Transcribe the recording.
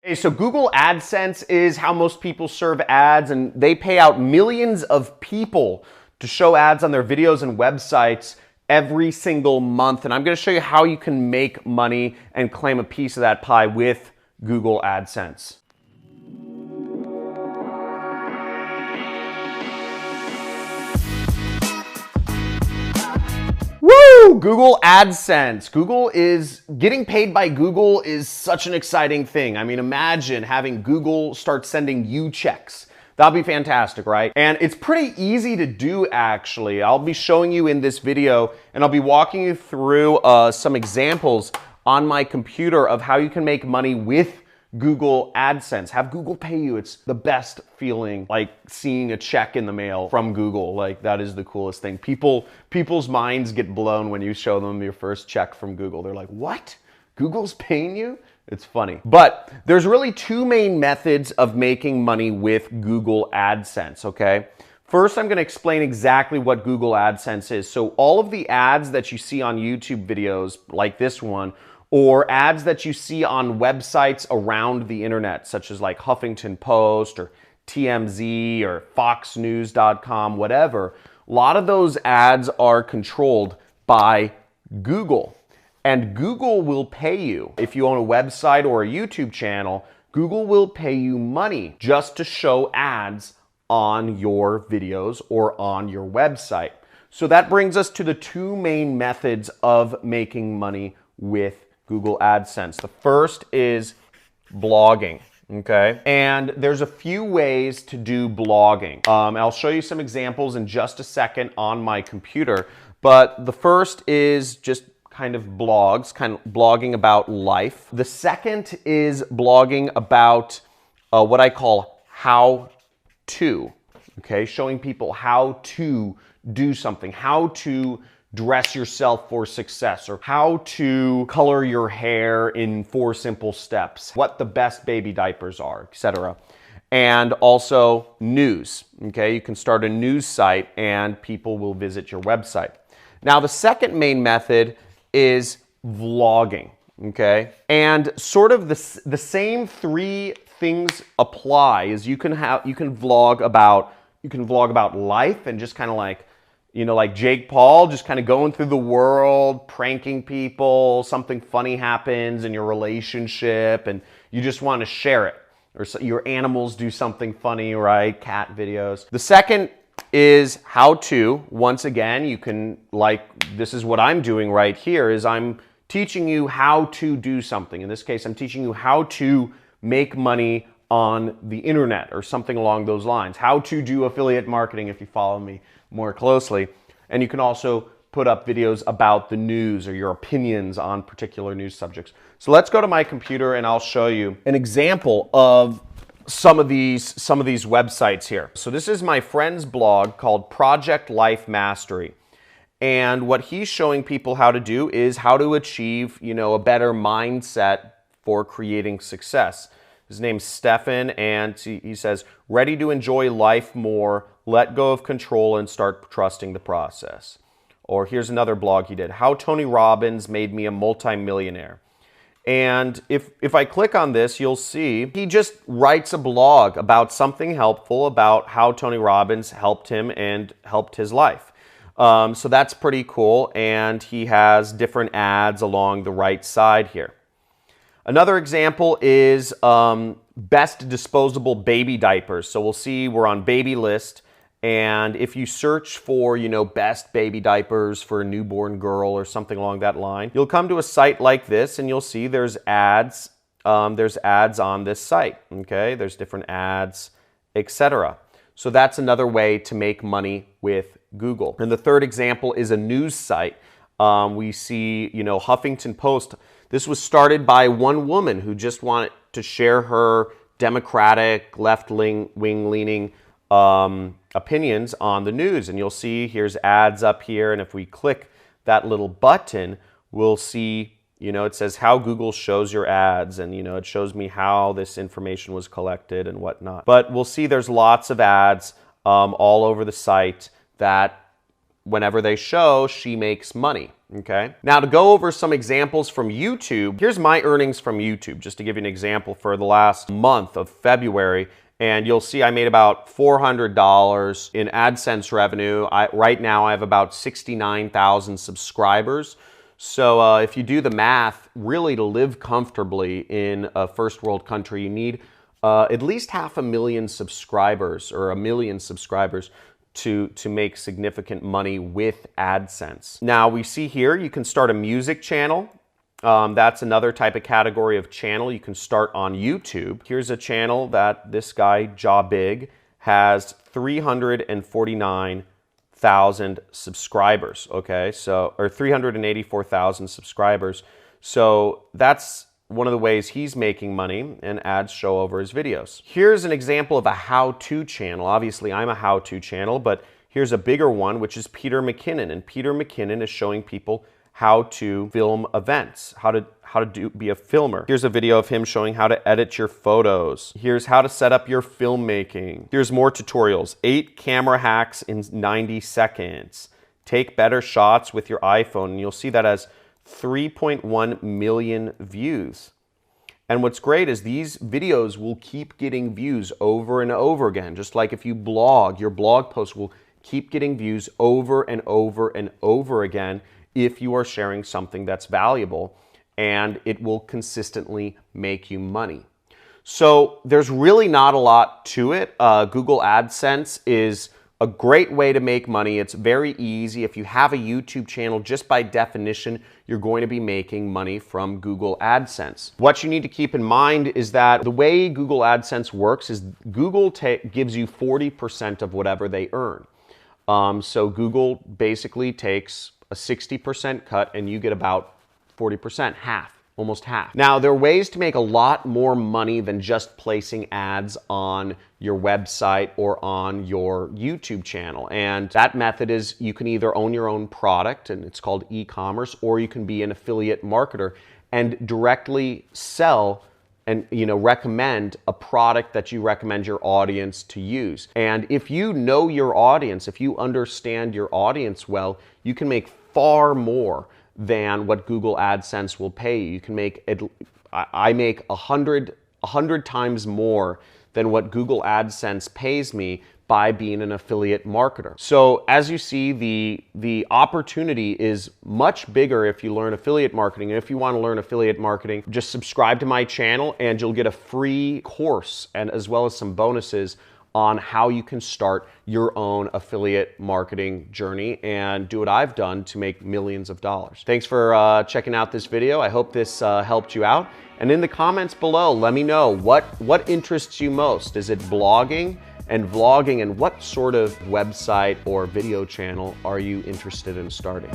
Okay, so Google AdSense is how most people serve ads, and they pay out millions of people to show ads on their videos and websites every single month. And I'm going to show you how you can make money and claim a piece of that pie with Google AdSense. Woo! Google AdSense. Getting paid by Google is such an exciting thing. I mean, imagine having Google start sending you checks. That'd be fantastic, right? And it's pretty easy to do, actually. I'll be showing you in this video, and I'll be walking you through some examples on my computer of how you can make money with Google AdSense. Have Google pay you. It's the best feeling, like seeing a check in the mail from Google. Like, that is the coolest thing. People's minds get blown when you show them your first check from Google. They're like, what? Google's paying you? It's funny. But there's really two main methods of making money with Google AdSense, okay? First, I'm going to explain exactly what Google AdSense is. So all of the ads that you see on YouTube videos, like this one, or ads that you see on websites around the internet, such as like Huffington Post or TMZ or FoxNews.com, whatever, a lot of those ads are controlled by Google. And Google will pay you. If you own a website or a YouTube channel, Google will pay you money just to show ads on your videos or on your website. So that brings us to the two main methods of making money with Google AdSense. The first is blogging, okay? And there's a few ways to do blogging. I'll show you some examples in just a second on my computer, but the first is just kind of blogs, kind of blogging about life. The second is blogging about what I call how to, okay? Showing people how to do something, how to dress yourself for success, or how to color your hair in 4 simple steps, what the best baby diapers are, etc. And also news, okay? You can start a news site and people will visit your website. Now, the second main method is vlogging, okay? And sort of the same 3 things apply. Is you can vlog about life and just kind of like, you know, like Jake Paul, just kind of going through the world, pranking people, something funny happens in your relationship and you just want to share it. Or so your animals do something funny, right? Cat videos. The second is how to. Once again, you can, like, this is what I'm doing right here, is I'm teaching you how to do something. In this case, I'm teaching you how to make money on the internet or something along those lines. How to do affiliate marketing if you follow me more closely. And you can also put up videos about the news or your opinions on particular news subjects. So let's go to my computer and I'll show you an example of some of these websites here. So this is my friend's blog called Project Life Mastery. And what he's showing people how to do is how to achieve, you know, a better mindset for creating success. His name's Stefan, and he says, ready to enjoy life more, let go of control and start trusting the process. Or here's another blog he did, How Tony Robbins Made Me a Multimillionaire. And if I click on this, you'll see he just writes a blog about something helpful about how Tony Robbins helped him and helped his life. So that's pretty cool, and he has different ads along the right side here. Another example is best disposable baby diapers. So we'll see we're on baby list, and if you search for, you know, best baby diapers for a newborn girl or something along that line, you'll come to a site like this and you'll see there's ads. There's ads on this site, okay? There's different ads, etc. So that's another way to make money with Google. And the third example is a news site. We see, you know, Huffington Post. This was started by one woman who just wanted to share her Democratic, left-wing leaning opinions on the news. And you'll see here's ads up here. And if we click that little button, we'll see, you know, it says how Google shows your ads. And, you know, it shows me how this information was collected and whatnot. But we'll see there's lots of ads all over the site that whenever they show, she makes money, okay? Now to go over some examples from YouTube, here's my earnings from YouTube, just to give you an example for the last month of February. And you'll see I made about $400 in AdSense revenue. Right now I have about 69,000 subscribers. So if you do the math, really to live comfortably in a first world country, you need at least 500,000 subscribers or 1 million subscribers to make significant money with AdSense. Now we see here you can start a music channel. That's another type of category of channel you can start on YouTube. Here's a channel that this guy, Jaw Big, has 349,000 subscribers, okay? So, or 384,000 subscribers. So that's one of the ways he's making money, and ads show over his videos. Here's an example of a how-to channel. Obviously, I'm a how-to channel, but here's a bigger one, which is Peter McKinnon. And Peter McKinnon is showing people how to film events, how to be a filmer. Here's a video of him showing how to edit your photos. Here's how to set up your filmmaking. Here's more tutorials. 8 camera hacks in 90 seconds. Take better shots with your iPhone. And you'll see that as 3.1 million views. And what's great is these videos will keep getting views over and over again. Just like if you blog, your blog post will keep getting views over and over and over again if you are sharing something that's valuable, and it will consistently make you money. So there's really not a lot to it. Google AdSense is a great way to make money. It's very easy. If you have a YouTube channel, just by definition, you're going to be making money from Google AdSense. What you need to keep in mind is that the way Google AdSense works is Google gives you 40% of whatever they earn. So Google basically takes a 60% cut and you get about 40%, half, almost half. Now, there are ways to make a lot more money than just placing ads on your website or on your YouTube channel. And that method is you can either own your own product, and it's called e-commerce, or you can be an affiliate marketer and directly sell and recommend a product that you recommend your audience to use. And if you know your audience, if you understand your audience well, you can make far more than what Google AdSense will pay you. You can make I make 100 times more than what Google AdSense pays me by being an affiliate marketer. So as you see, the opportunity is much bigger if you learn affiliate marketing. And if you want to learn affiliate marketing, just subscribe to my channel and you'll get a free course, and as well as some bonuses on how you can start your own affiliate marketing journey and do what I've done to make millions of dollars. Thanks for checking out this video. I hope this helped you out. And in the comments below, let me know what interests you most. Is it blogging and vlogging, and what sort of website or video channel are you interested in starting?